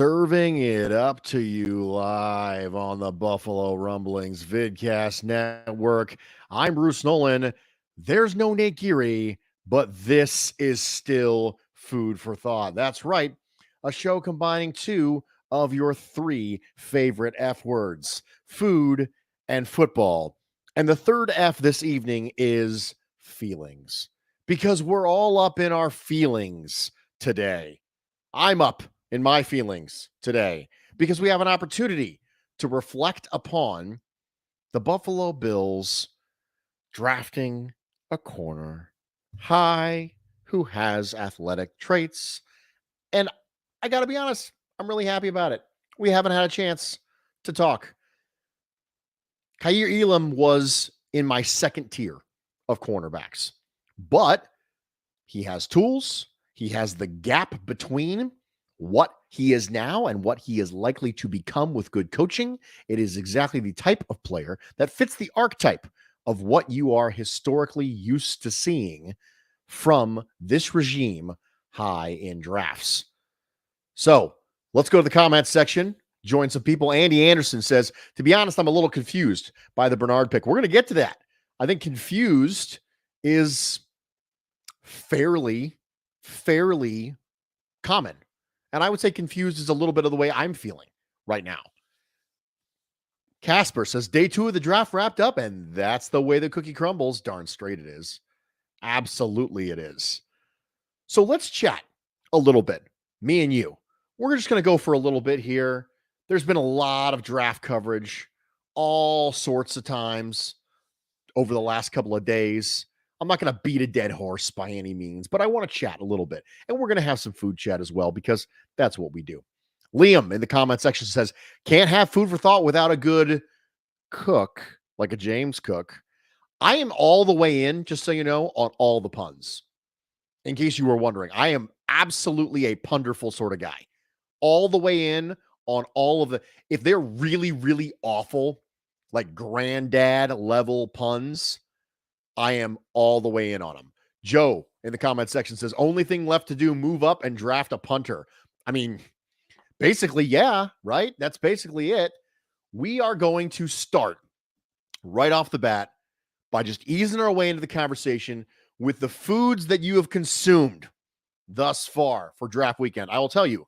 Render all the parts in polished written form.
Serving it up to you live on the Buffalo Rumblings Vidcast Network. I'm Bruce Nolan. There's no Nate Geary, but this is still food for thought. That's right, a show combining two of your three favorite F words, food and football. And the third F this evening is feelings, because we're all up in our feelings today. I'm up in my feelings today because we have an opportunity to reflect upon the Buffalo Bills drafting a corner high who has athletic traits. And I got to be honest, I'm really happy about it. We haven't had a chance to talk. Kaiir Elam was in my second tier of cornerbacks, but he has tools. He has the gap between what he is now and what he is likely to become with good coaching. It is exactly the type of player that fits the archetype of what you are historically used to seeing from this regime high in drafts. So let's go to the comments section, join some people. Andy Anderson says, to be honest, I'm a little confused by the Bernard pick. We're going to get to that. I think confused is fairly common. And I would say confused is a little bit of the way I'm feeling right now. Casper says, day 2 of the draft wrapped up, and that's the way the cookie crumbles. Darn straight it is. Absolutely it is. So let's chat a little bit, me and you. We're just going to go for a little bit here. There's been a lot of draft coverage, all sorts of times over the last couple of days. I'm not going to beat a dead horse by any means, but I want to chat a little bit. And we're going to have some food chat as well, because that's what we do. Liam in the comment section says, can't have food for thought without a good cook, like a James Cook. I am all the way in, just so you know, on all the puns. In case you were wondering, I am absolutely a punderful sort of guy. All the way in on all of the, if they're really, really awful, like granddad level puns, I am all the way in on them. Joe in the comment section says, only thing left to do, move up and draft a punter. I mean, basically, yeah, right? That's basically it. We are going to start right off the bat by just easing our way into the conversation with the foods that you have consumed thus far for draft weekend. I will tell you,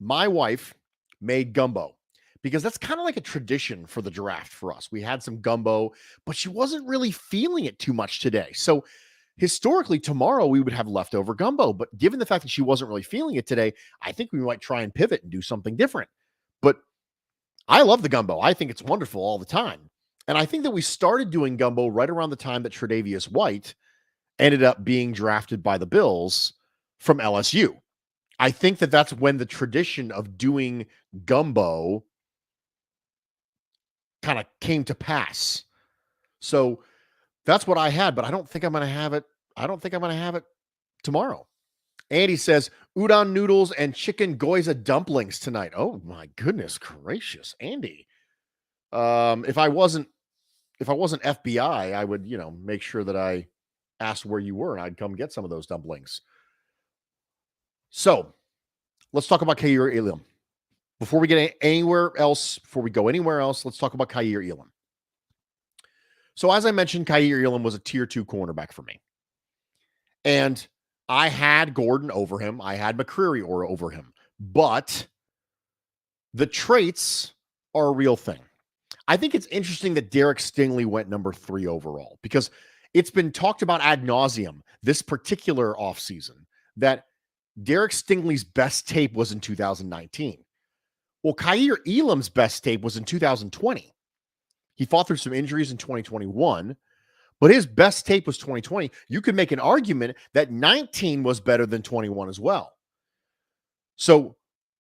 my wife made gumbo, because that's kind of like a tradition for the draft for us. We had some gumbo, but she wasn't really feeling it too much today. So historically, tomorrow we would have leftover gumbo. But given the fact that she wasn't really feeling it today, I think we might try and pivot and do something different. But I love the gumbo. I think it's wonderful all the time. And I think that we started doing gumbo right around the time that Tre'Davious White ended up being drafted by the Bills from LSU. I think that that's when the tradition of doing gumbo kind of came to pass. So that's what I had, but I don't think I'm going to have it. I don't think I'm going to have it tomorrow. Andy says, udon noodles and chicken goiza dumplings tonight. Oh my goodness gracious, Andy. If I wasn't FBI, I would, make sure that I asked where you were and I'd come get some of those dumplings. So let's talk about Kaiir Elam. Before we get anywhere else, before we go anywhere else, let's talk about Kaiir Elam. So as I mentioned, Kaiir Elam was a tier 2 cornerback for me. And I had Gordon over him. I had McCreary over him. But the traits are a real thing. I think it's interesting that Derek Stingley went number 3 overall, because it's been talked about ad nauseum this particular offseason that Derek Stingley's best tape was in 2019. Well, Kaiir Elam's best tape was in 2020. He fought through some injuries in 2021, but his best tape was 2020. You could make an argument that 19 was better than 21 as well. So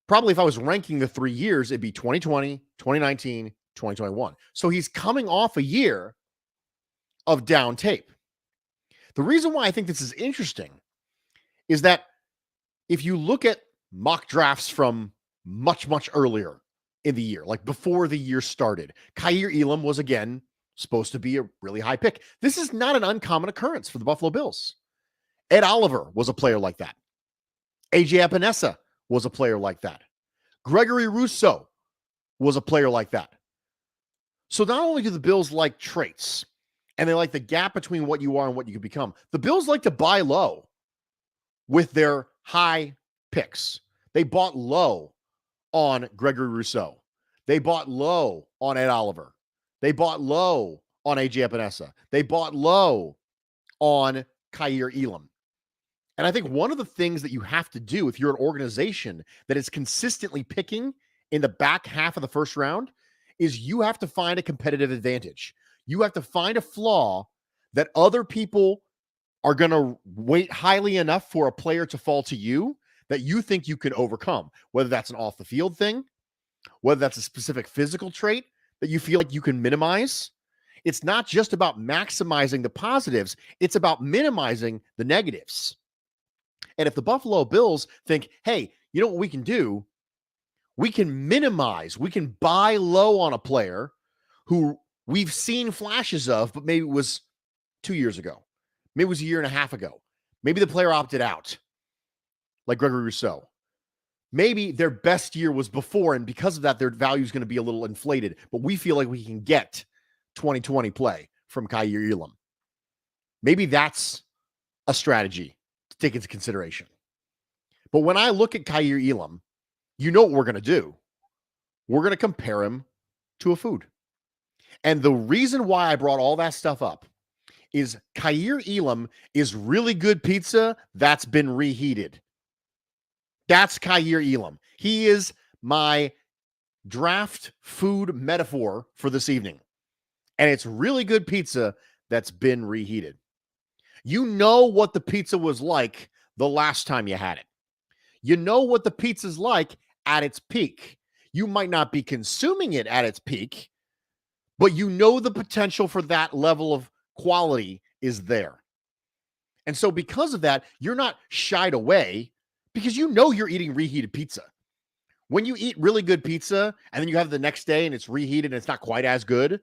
probably if I was ranking the 3 years, it'd be 2020, 2019, 2021. So he's coming off a year of down tape. The reason why I think this is interesting is that if you look at mock drafts from much, much earlier in the year, like before the year started, Kaiir Elam was again supposed to be a really high pick. This is not an uncommon occurrence for the Buffalo Bills. Ed Oliver was a player like that. AJ Epinesa was a player like that. Gregory Rousseau was a player like that. So not only do the Bills like traits, and they like the gap between what you are and what you can become, the Bills like to buy low with their high picks. They bought low on Gregory Rousseau. They bought low on Ed Oliver. They bought low on AJ Epinesa. They bought low on Kaiir Elam. And I think one of the things that you have to do if you're an organization that is consistently picking in the back half of the first round is you have to find a competitive advantage. You have to find a flaw that other people are going to weight highly enough for a player to fall to you that you think you could overcome, whether that's an off the field thing, whether that's a specific physical trait that you feel like you can minimize. It's not just about maximizing the positives, it's about minimizing the negatives. And if the Buffalo Bills think, hey, you know what we can do? We can minimize, we can buy low on a player who we've seen flashes of, but maybe it was 2 years ago. Maybe it was a year and a half ago. Maybe the player opted out, like Gregory Rousseau. Maybe their best year was before, and because of that, their value is going to be a little inflated. But we feel like we can get 2020 play from Kaiir Elam. Maybe that's a strategy to take into consideration. But when I look at Kaiir Elam, you know what we're going to do. We're going to compare him to a food. And the reason why I brought all that stuff up is Kaiir Elam is really good pizza that's been reheated. That's Kaiir Elam. He is my draft food metaphor for this evening. And it's really good pizza that's been reheated. You know what the pizza was like the last time you had it. You know what the pizza's like at its peak. You might not be consuming it at its peak, but you know the potential for that level of quality is there. And so because of that, you're not shied away because you know you're eating reheated pizza. When you eat really good pizza and then you have it the next day and it's reheated and it's not quite as good,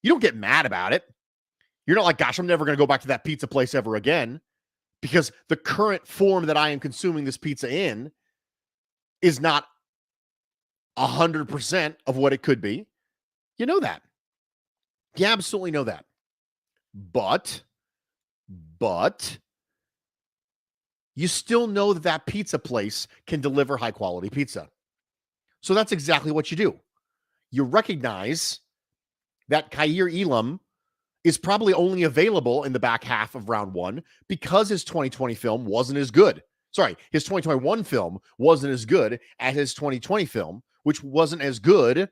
you don't get mad about it. You're not like, gosh, I'm never going to go back to that pizza place ever again because the current form that I am consuming this pizza in is not 100% of what it could be. You know that. You absolutely know that. But you still know that that pizza place can deliver high quality pizza. So that's exactly what you do. You recognize that Kaiir Elam is probably only available in the back half of round one because his 2020 film wasn't as good. Sorry, his 2021 film wasn't as good as his 2020 film, which wasn't as good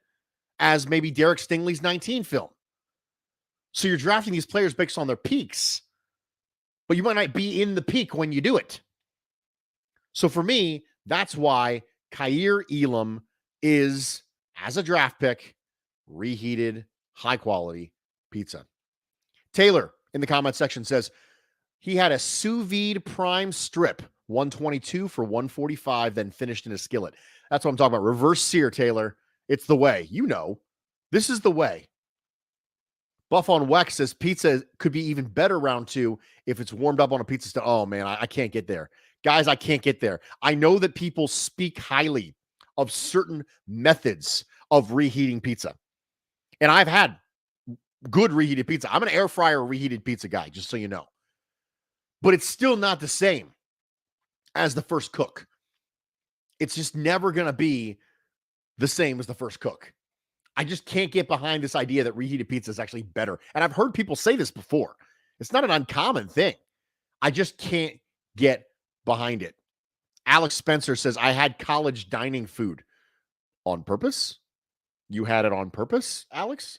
as maybe Derek Stingley's 19 film. So you're drafting these players based on their peaks, but you might not be in the peak when you do it. So for me, that's why Kaiir Elam is, as a draft pick, reheated, high-quality pizza. Taylor in the comment section says he had a sous vide prime strip, 122 for 145, then finished in a skillet. That's what I'm talking about. Reverse sear, Taylor. It's the way. You know. This is the way. Buff on Wex says pizza could be even better round two if it's warmed up on a pizza stove. Oh, man, I can't get there. Guys, I can't get there. I know that people speak highly of certain methods of reheating pizza. And I've had good reheated pizza. I'm an air fryer reheated pizza guy, just so you know. But it's still not the same as the first cook. It's just never going to be the same as the first cook. I just can't get behind this idea that reheated pizza is actually better. And I've heard people say this before. It's not an uncommon thing. I just can't get behind it. Alex Spencer says, I had college dining food on purpose. You had it on purpose, Alex?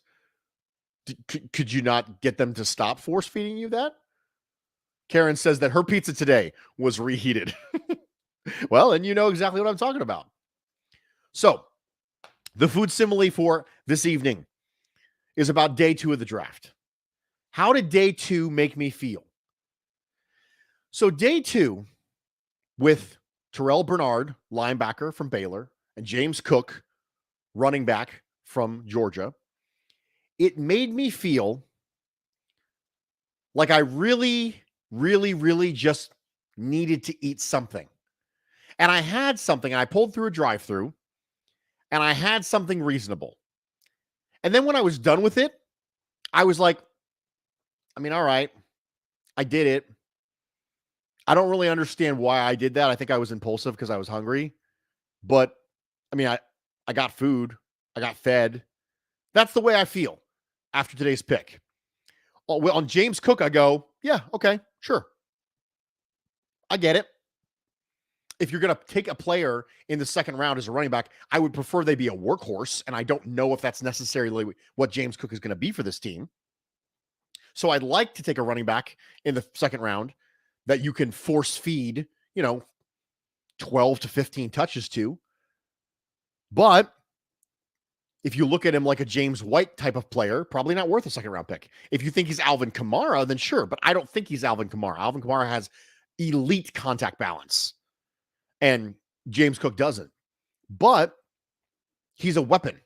Could you not get them to stop force feeding you that? Karen says that her pizza today was reheated. Well, and you know exactly what I'm talking about. So, the food simile for this evening is about day 2 of the draft. How did day 2 make me feel? So, day 2, with Terrell Bernard, linebacker from Baylor, and James Cook, running back from Georgia, it made me feel like I really just needed to eat something. And I had something, and I pulled through a drive-thru, and I had something reasonable. And then when I was done with it, I was like, I mean, all right, I did it. I don't really understand why I did that. I think I was impulsive because I was hungry. But I mean, I got food, I got fed. That's the way I feel after today's pick. On James Cook, I go, yeah, okay, sure. I get it. If you're going to take a player in the second round as a running back, I would prefer they be a workhorse. And I don't know if that's necessarily what James Cook is going to be for this team. So I'd like to take a running back in the second round that you can force feed, 12 to 15 touches to. But if you look at him like a James White type of player, probably not worth a second round pick. If you think he's Alvin Kamara, then sure. But I don't think he's Alvin Kamara. Alvin Kamara has elite contact balance, and James Cook doesn't. But he's a weapon.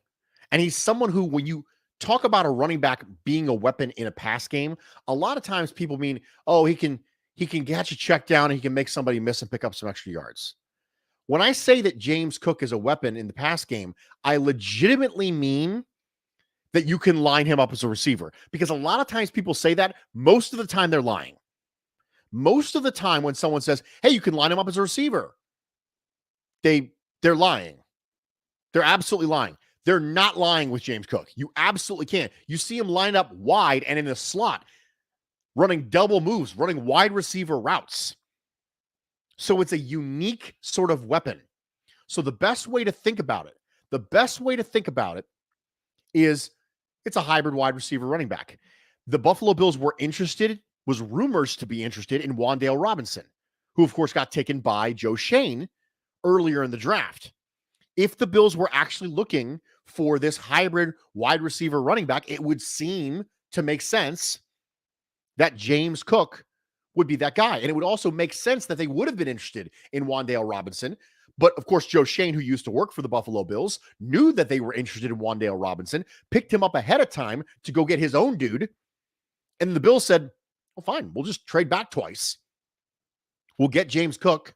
And he's someone who, when you talk about a running back being a weapon in a pass game, a lot of times people mean, oh, he can catch a check down and he can make somebody miss and pick up some extra yards. When I say that James Cook is a weapon in the pass game, I legitimately mean that you can line him up as a receiver. Because a lot of times people say that, most of the time they're lying. Most of the time when someone says, hey, you can line him up as a receiver, they're lying. They're absolutely lying. They're not lying with James Cook. You absolutely can. You see him line up wide and in the slot, running double moves, running wide receiver routes. So it's a unique sort of weapon. So the best way to think about it is it's a hybrid wide receiver running back. The Buffalo Bills was rumors to be interested in Wan'Dale Robinson, who of course got taken by Joe Schoen earlier in the draft. If the Bills were actually looking for this hybrid wide receiver running back, it would seem to make sense that James Cook would be that guy. And it would also make sense that they would have been interested in Wan'Dale Robinson. But of course, Joe Schoen, who used to work for the Buffalo Bills, knew that they were interested in Wan'Dale Robinson, picked him up ahead of time to go get his own dude. And the Bills said, well, fine, we'll just trade back twice. We'll get James Cook.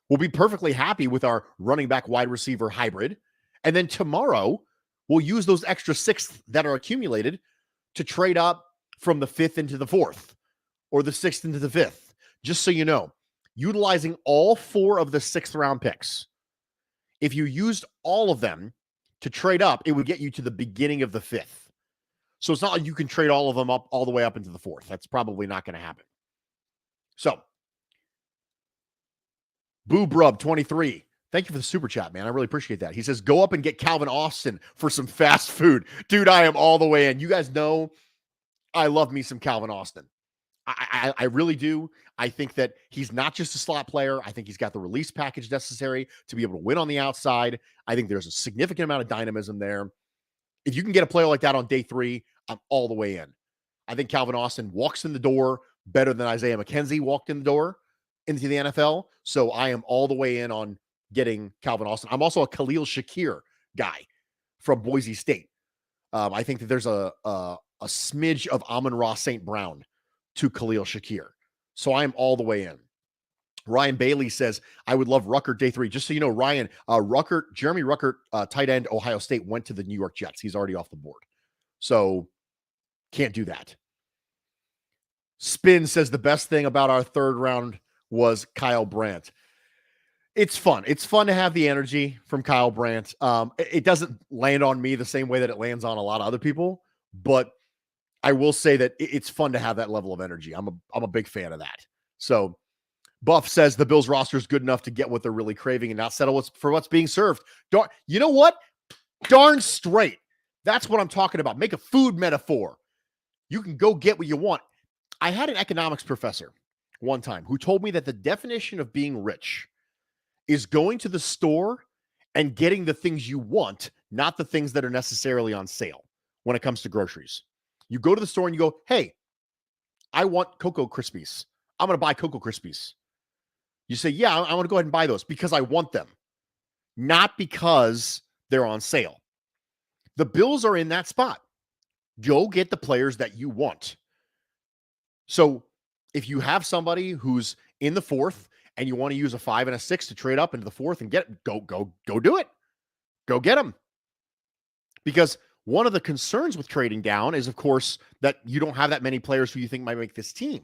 We'll be perfectly happy with our running back wide receiver hybrid. And then tomorrow, we'll use those extra sixth that are accumulated to trade up from the fifth into the fourth or the sixth into the fifth. Just so you know, utilizing all four of the sixth round picks, if you used all of them to trade up, it would get you to the beginning of the fifth. So it's not like you can trade all of them up all the way up into the fourth. That's probably not going to happen. So, Boo Brub 23. Thank you for the super chat, man. I really appreciate that. He says, go up and get Calvin Austin for some fast food. Dude, I am all the way in. You guys know I love me some Calvin Austin. I really do. I think that he's not just a slot player. I think he's got the release package necessary to be able to win on the outside. I think there's a significant amount of dynamism there. If you can get a player like that on day 3, I'm all the way in. I think Calvin Austin walks in the door better than Isaiah McKenzie walked in the door into the NFL. So I am all the way in on getting Calvin Austin. I'm also a Khalil Shakir guy from Boise State. I think that there's a smidge of Amon-Ra St. Brown to Khalil Shakir. So I am all the way in. Ryan Bailey says, I would love Ruckert day 3. Just so you know, Ryan, Jeremy Ruckert, tight end, Ohio State, went to the New York Jets. He's already off the board. So can't do that. Spin says the best thing about our third round was Kyle Brandt. It's fun. It's fun to have the energy from Kyle Brandt. It doesn't land on me the same way that it lands on a lot of other people, but I will say that it's fun to have that level of energy. I'm a big fan of that. So Buff says the Bills roster is good enough to get what they're really craving and not settle for what's being served. You know what? Darn straight. That's what I'm talking about. Make a food metaphor. You can go get what you want. I had an economics professor one time who told me that the definition of being rich is going to the store and getting the things you want, not the things that are necessarily on sale when it comes to groceries. You go to the store and you go, hey, I want Cocoa Krispies. I'm going to buy Cocoa Krispies. You say, yeah, I want to go ahead and buy those because I want them, not because they're on sale. The Bills are in that spot. Go get the players that you want. So if you have somebody who's in the fourth and you want to use a 5 and a 6 to trade up into the fourth and go do it. go get him. Because one of the concerns with trading down is, of course, that you don't have that many players who you think might make this team.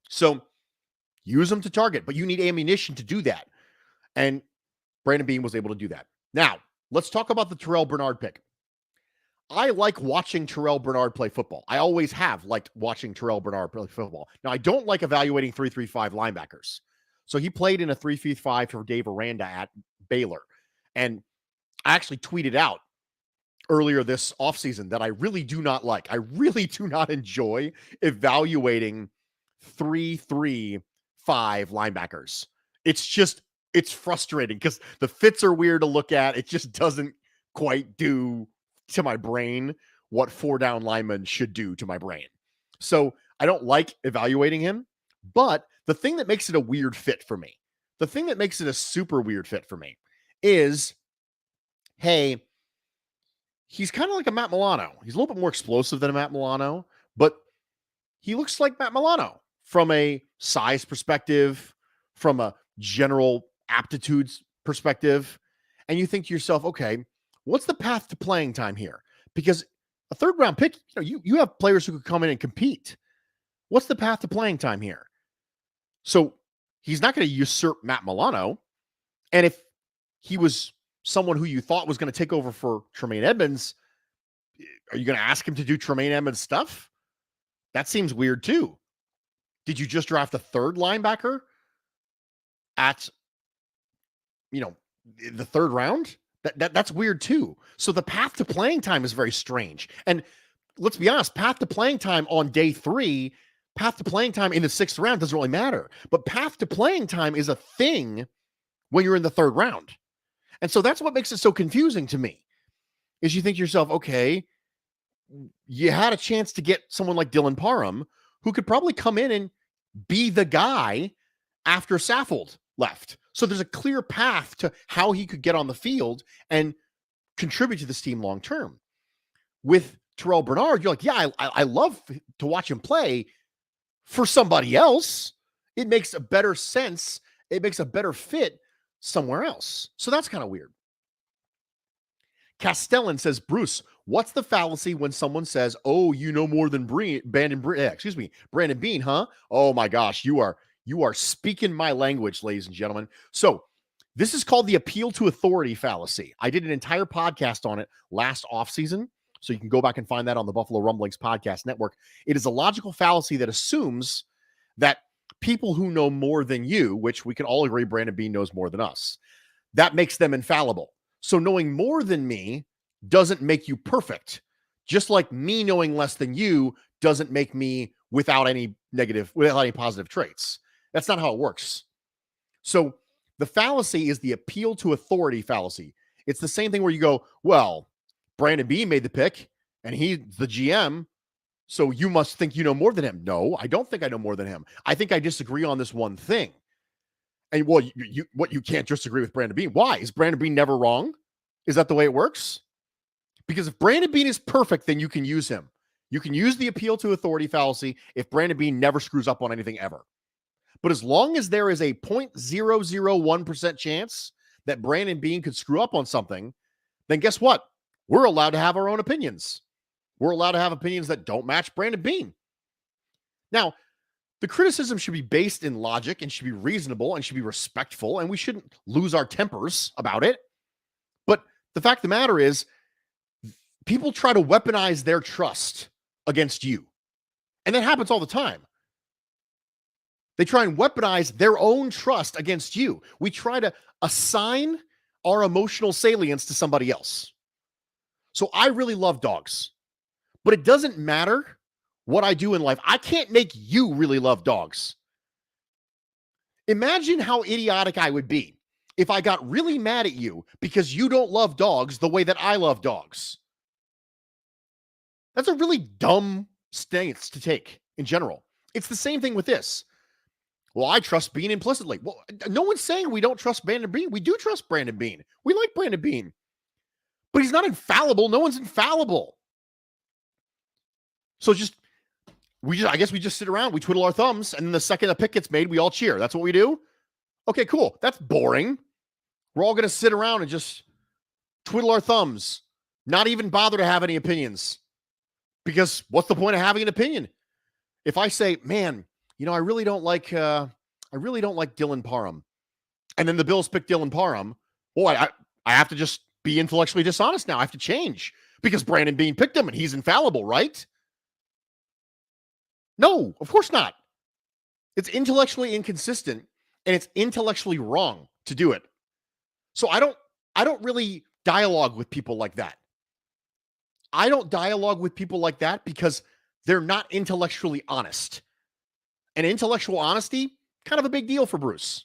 So use them to target, but you need ammunition to do that. And Brandon Beane was able to do that. Now, let's talk about the Terrell Bernard pick. I like watching Terrell Bernard play football. I always have liked watching Terrell Bernard play football. Now, I don't like evaluating 3-3-5 linebackers. So he played in a 3-3-5 for Dave Aranda at Baylor. And I actually tweeted out earlier this offseason that I really do not like. I really do not enjoy evaluating 3-3-5 linebackers. It's frustrating because the fits are weird to look at. It just doesn't quite do to my brain what 4-down linemen should do to my brain. So I don't like evaluating him, but the thing that makes it a weird fit for me, the thing that makes it a super weird fit for me is, hey, he's kind of like a Matt Milano. He's a little bit more explosive than a Matt Milano, but he looks like Matt Milano from a size perspective, from a general aptitudes perspective. And you think to yourself, okay, what's the path to playing time here? Because a third round pick, you have players who could come in and compete. What's the path to playing time here? So he's not going to usurp Matt Milano. And if he was someone who you thought was going to take over for Tremaine Edmonds, are you going to ask him to do Tremaine Edmonds stuff? That seems weird too. Did you just draft a third linebacker at, the third round? That's weird too. So the path to playing time is very strange. And let's be honest, path to playing time on day 3, path to playing time in the 6th round doesn't really matter. But path to playing time is a thing when you're in the 3rd round. And so that's what makes it so confusing to me, is you think to yourself, okay, you had a chance to get someone like Dylan Parham who could probably come in and be the guy after Saffold left. So there's a clear path to how he could get on the field and contribute to this team long term. With Terrell Bernard, you're like, yeah, I love to watch him play for somebody else. It makes a better sense. It makes a better fit somewhere else. So that's kind of weird. Castellan says, Bruce, what's the fallacy when someone says, oh, you know more than Brandon Beane, huh? Oh my gosh, you are speaking my language, ladies and gentlemen. So this is called the appeal to authority fallacy. I did an entire podcast on it last offseason, so you can go back and find that on the Buffalo Rumblings podcast network. It is a logical fallacy that assumes that people who know more than you, which we can all agree Brandon Beane knows more than us, that makes them infallible. So knowing more than me doesn't make you perfect. Just like me knowing less than you doesn't make me without any positive traits. That's not how it works. So the fallacy is the appeal to authority fallacy. It's the same thing where you go, well, Brandon Beane made the pick and he's the GM, so you must think you know more than him. No, I don't think I know more than him. I think I disagree on this one thing. And well, you can't disagree with Brandon Beane. Why? Is Brandon Beane never wrong? Is that the way it works? Because if Brandon Beane is perfect, then you can use him. You can use the appeal to authority fallacy if Brandon Beane never screws up on anything ever. But as long as there is a 0.001% chance that Brandon Beane could screw up on something, then guess what? We're allowed to have our own opinions. We're allowed to have opinions that don't match Brandon Beane. Now, the criticism should be based in logic and should be reasonable and should be respectful, and we shouldn't lose our tempers about it. But the fact of the matter is, people try to weaponize their trust against you. And that happens all the time. They try and weaponize their own trust against you. We try to assign our emotional salience to somebody else. So I really love dogs, but it doesn't matter what I do in life. I can't make you really love dogs. Imagine how idiotic I would be if I got really mad at you because you don't love dogs the way that I love dogs. That's a really dumb stance to take in general. It's the same thing with this. Well, I trust Beane implicitly. Well, no one's saying we don't trust Brandon Beane. We do trust Brandon Beane. We like Brandon Beane. But he's not infallible. No one's infallible. So I guess we just sit around, we twiddle our thumbs, and then the second a pick gets made, we all cheer. That's what we do? Okay, cool. That's boring. We're all going to sit around and just twiddle our thumbs, not even bother to have any opinions. Because what's the point of having an opinion? If I say, man, I really don't like Dylan Parham, and then the Bills pick Dylan Parham, well, I have to just be intellectually dishonest now. I have to change because Brandon Beane picked him and he's infallible, right? No, of course not. It's intellectually inconsistent and it's intellectually wrong to do it. So I don't really dialogue with people like that. I don't dialogue with people like that because they're not intellectually honest. And intellectual honesty, kind of a big deal for Bruce.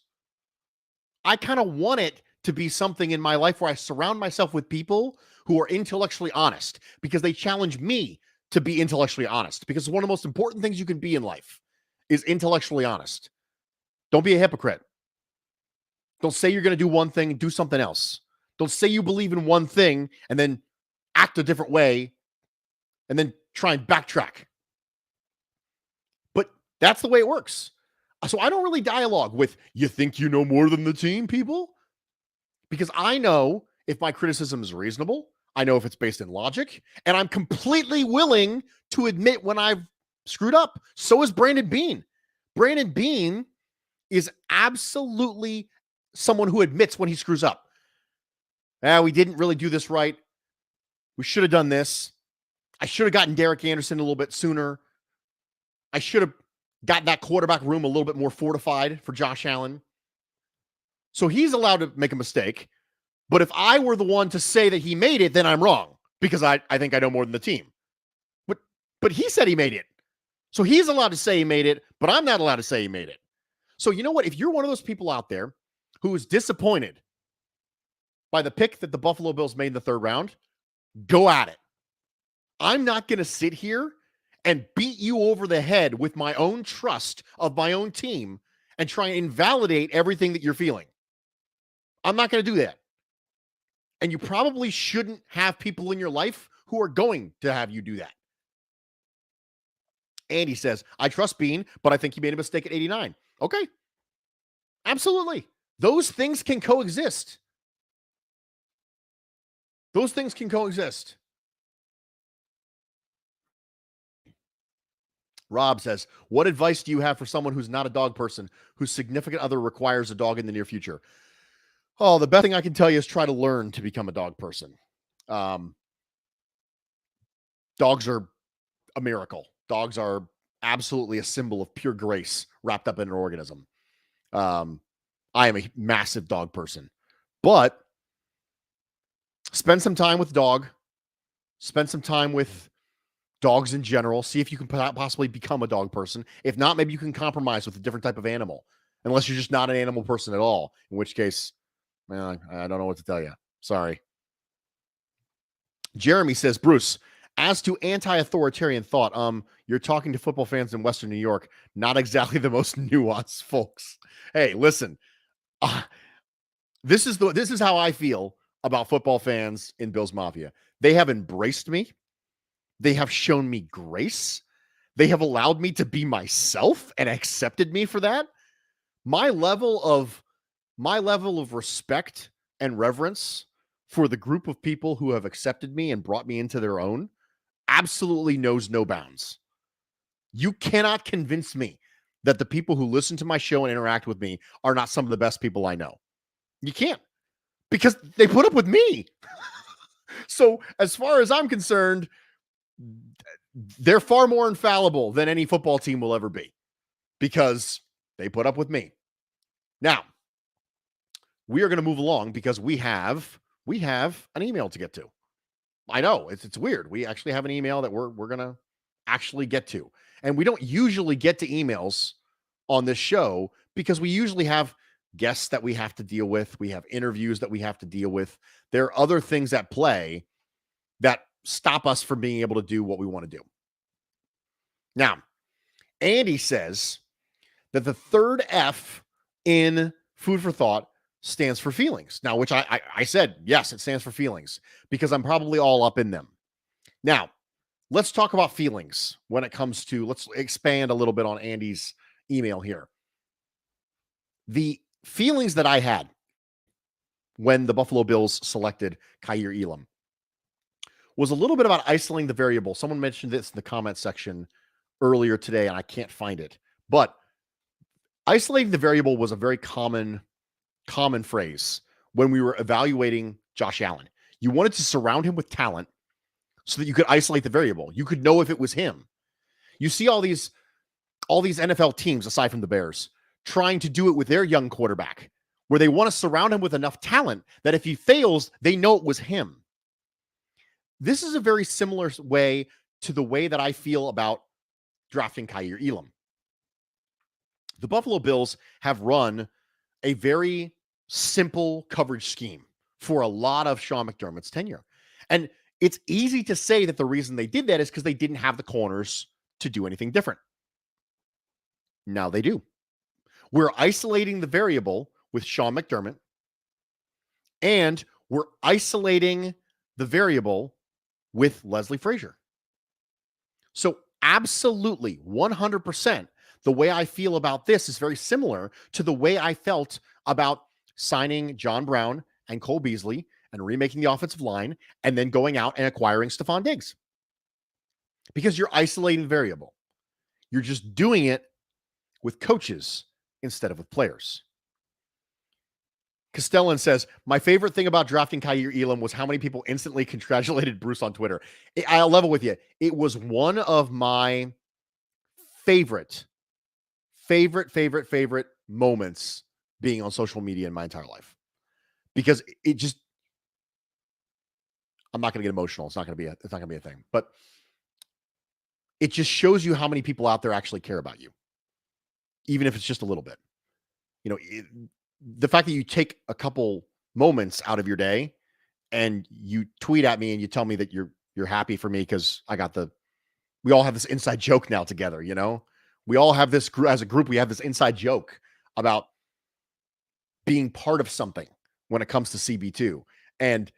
I kind of want it to be something in my life where I surround myself with people who are intellectually honest because they challenge me to be intellectually honest, because one of the most important things you can be in life is intellectually honest. Don't be a hypocrite. Don't say you're going to do one thing and do something else. Don't say you believe in one thing and then act a different way and then try and backtrack. But that's the way it works. So I don't really dialogue with, you think you know more than the team, people? Because I know if my criticism is reasonable, I know if it's based in logic, and I'm completely willing to admit when I've screwed up. So is Brandon Beane. Brandon Beane is absolutely someone who admits when he screws up. We didn't really do this right. We should have done this. I should have gotten Derek Anderson a little bit sooner. I should have gotten that quarterback room a little bit more fortified for Josh Allen. So he's allowed to make a mistake. But if I were the one to say that he made it, then I'm wrong because I think I know more than the team. But he said he made it. So he's allowed to say he made it, but I'm not allowed to say he made it. So you know what? If you're one of those people out there who is disappointed by the pick that the Buffalo Bills made in the third round, go at it. I'm not going to sit here and beat you over the head with my own trust of my own team and try and invalidate everything that you're feeling. I'm not going to do that. And you probably shouldn't have people in your life who are going to have you do that. Andy says, I trust Beane, but I think he made a mistake at 89. Okay. Absolutely. Those things can coexist. Those things can coexist. Rob says, what advice do you have for someone who's not a dog person, whose significant other requires a dog in the near future? Oh, the best thing I can tell you is try to learn to become a dog person. Dogs are a miracle. Dogs are absolutely a symbol of pure grace wrapped up in an organism. I am a massive dog person, but spend some time with dog. Spend some time with dogs in general. See if you can possibly become a dog person. If not, maybe you can compromise with a different type of animal, unless you're just not an animal person at all, in which case, man, I don't know what to tell you. Sorry. Jeremy says, Bruce, as to anti-authoritarian thought, you're talking to football fans in Western New York, not exactly the most nuanced folks. Hey, listen, this is how I feel about football fans in Bills Mafia. They have embraced me. They have shown me grace. They have allowed me to be myself and accepted me for that. My level of respect and reverence for the group of people who have accepted me and brought me into their own absolutely knows no bounds. You cannot convince me that the people who listen to my show and interact with me are not some of the best people I know. You can't, because they put up with me. So as far as I'm concerned, they're far more infallible than any football team will ever be because they put up with me. Now, we are going to move along because we have an email to get to. I know it's weird. We actually have an email that we're going to actually get to. And we don't usually get to emails on this show because we usually have guests that we have to deal with. We have interviews that we have to deal with. There are other things at play that stop us from being able to do what we want to do. Now, Andy says that the third F in Food for Thought stands for feelings. Now, which I said, yes, it stands for feelings because I'm probably all up in them. Now, let's talk about feelings when it comes to, let's expand a little bit on Andy's email here. The feelings that I had when the Buffalo Bills selected Kaiir Elam was a little bit about isolating the variable. Someone mentioned this in the comment section earlier today, and I can't find it. But isolating the variable was a very common phrase when we were evaluating Josh Allen. You wanted to surround him with talent so that you could isolate the variable. You could know if it was him. You see all these NFL teams, aside from the Bears, trying to do it with their young quarterback, where they want to surround him with enough talent that if he fails, they know it was him. This is a very similar way to the way that I feel about drafting Kaiir Elam. The Buffalo Bills have run a very simple coverage scheme for a lot of Sean McDermott's tenure. And it's easy to say that the reason they did that is because they didn't have the corners to do anything different. Now they do. We're isolating the variable with Sean McDermott, and we're isolating the variable with Leslie Frazier. So absolutely, 100%, the way I feel about this is very similar to the way I felt about signing John Brown and Cole Beasley and remaking the offensive line and then going out and acquiring Stephon Diggs. Because you're isolating the variable. You're just doing it with coaches instead of with players. Castellan says, my favorite thing about drafting Kaiir Elam was how many people instantly congratulated Bruce on Twitter. I'll level with you. It was one of my favorite moments being on social media in my entire life. Because it just, I'm not going to get emotional. It's not going to be a thing. But it just shows you how many people out there actually care about you. Even if it's just a little bit. You know, the fact that you take a couple moments out of your day and you tweet at me and you tell me that you're happy for me because we all have this inside joke now together, you know? We all have this as a group, we have this inside joke about being part of something when it comes to CB2. And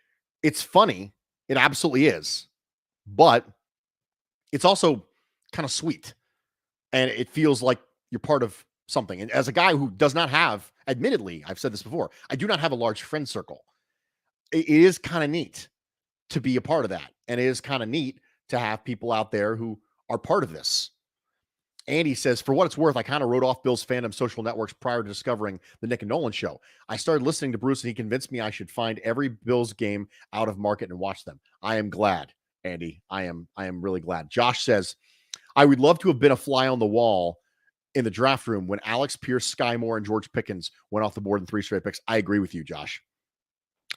it's funny. It absolutely is. But it's also kind of sweet. And it feels like you're part of something. And as a guy who does not have, admittedly, I've said this before, I do not have a large friend circle. It is kind of neat to be a part of that. And it is kind of neat to have people out there who are part of this. Andy says, for what it's worth, I kind of wrote off Bill's fandom social networks prior to discovering the Nick and Nolan show. I started listening to Bruce and he convinced me I should find every Bills game out of market and watch them. I am glad, Andy. I am really glad. Josh says, I would love to have been a fly on the wall in the draft room when Alex Pierce, Sky Moore, and George Pickens went off the board in 3 straight picks. I agree with you, Josh.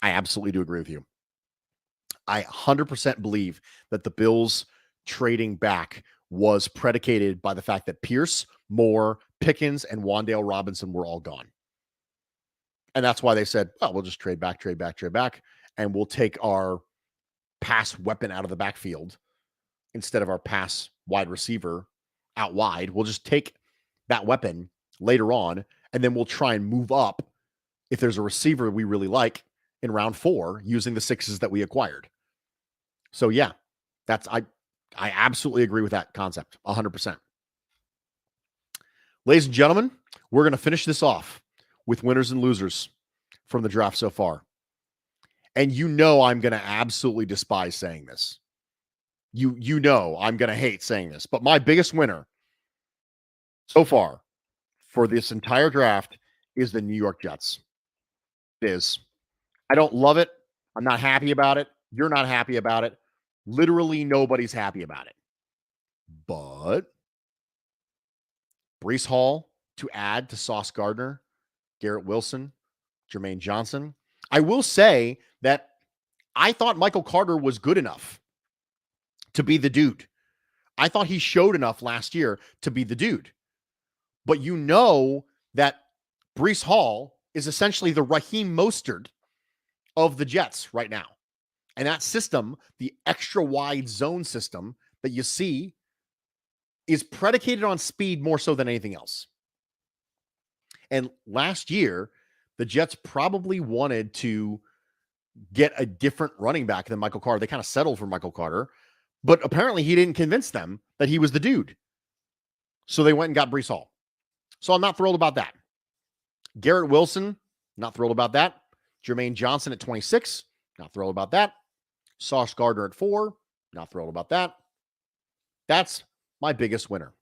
I absolutely do agree with you. I 100% believe that the Bills trading back was predicated by the fact that Pierce, Moore, Pickens, and Wan'Dale Robinson were all gone. And that's why they said, well, we'll just trade back, and we'll take our pass weapon out of the backfield instead of our pass wide receiver out wide. We'll just take that weapon later on, and then we'll try and move up if there's a receiver we really like in round 4 using the 6s that we acquired. So yeah, I absolutely agree with that concept, 100%. Ladies and gentlemen, we're going to finish this off with winners and losers from the draft so far. And you know I'm going to absolutely despise saying this. You know I'm going to hate saying this. But my biggest winner so far for this entire draft is the New York Jets. It is. I don't love it. I'm not happy about it. You're not happy about it. Literally nobody's happy about it. But Breece Hall to add to Sauce Gardner, Garrett Wilson, Jermaine Johnson. I will say that I thought Michael Carter was good enough to be the dude. I thought he showed enough last year to be the dude. But you know that Breece Hall is essentially the Raheem Mostert of the Jets right now. And that system, the extra wide zone system that you see, is predicated on speed more so than anything else. And last year, the Jets probably wanted to get a different running back than Michael Carter. They kind of settled for Michael Carter, but apparently he didn't convince them that he was the dude. So they went and got Breece Hall. So I'm not thrilled about that. Garrett Wilson, not thrilled about that. Jermaine Johnson at 26. Not thrilled about that. Sauce Gardner at 4. Not thrilled about that. That's my biggest winner.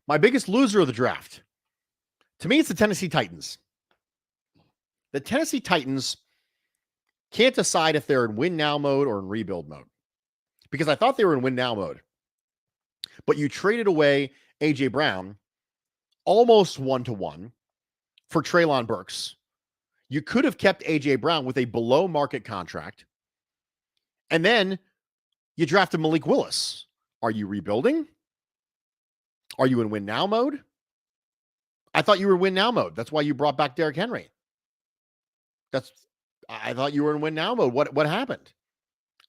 My biggest loser of the draft. To me, it's the Tennessee Titans. The Tennessee Titans can't decide if they're in win now mode or in rebuild mode. Because I thought they were in win now mode. But you traded away A.J. Brown almost 1-to-1 for Treylon Burks. You could have kept A.J. Brown with a below market contract. And then you drafted Malik Willis. Are you rebuilding? Are you in win now mode? I thought you were in win now mode. That's why you brought back Derrick Henry. I thought you were in win now mode. What happened?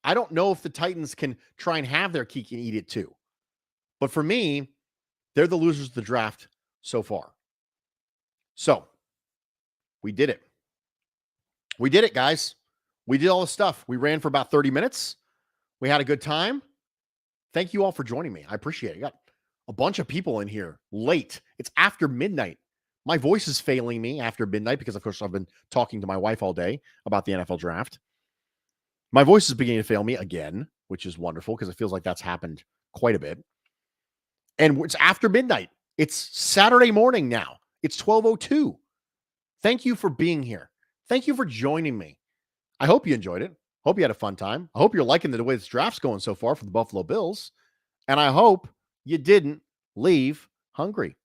I don't know if the Titans can try and have their cake and eat it too. But for me, they're the losers of the draft so far. So, we did it. We did it, guys. We did all the stuff. We ran for about 30 minutes. We had a good time. Thank you all for joining me. I appreciate it. I got a bunch of people in here late. It's after midnight. My voice is failing me after midnight because, of course, I've been talking to my wife all day about the NFL draft. My voice is beginning to fail me again, which is wonderful because it feels like that's happened quite a bit. And it's after midnight. It's Saturday morning now. It's 12:02. Thank you for being here. Thank you for joining me. I hope you enjoyed it. Hope you had a fun time. I hope you're liking the way this draft's going so far for the Buffalo Bills. And I hope you didn't leave hungry.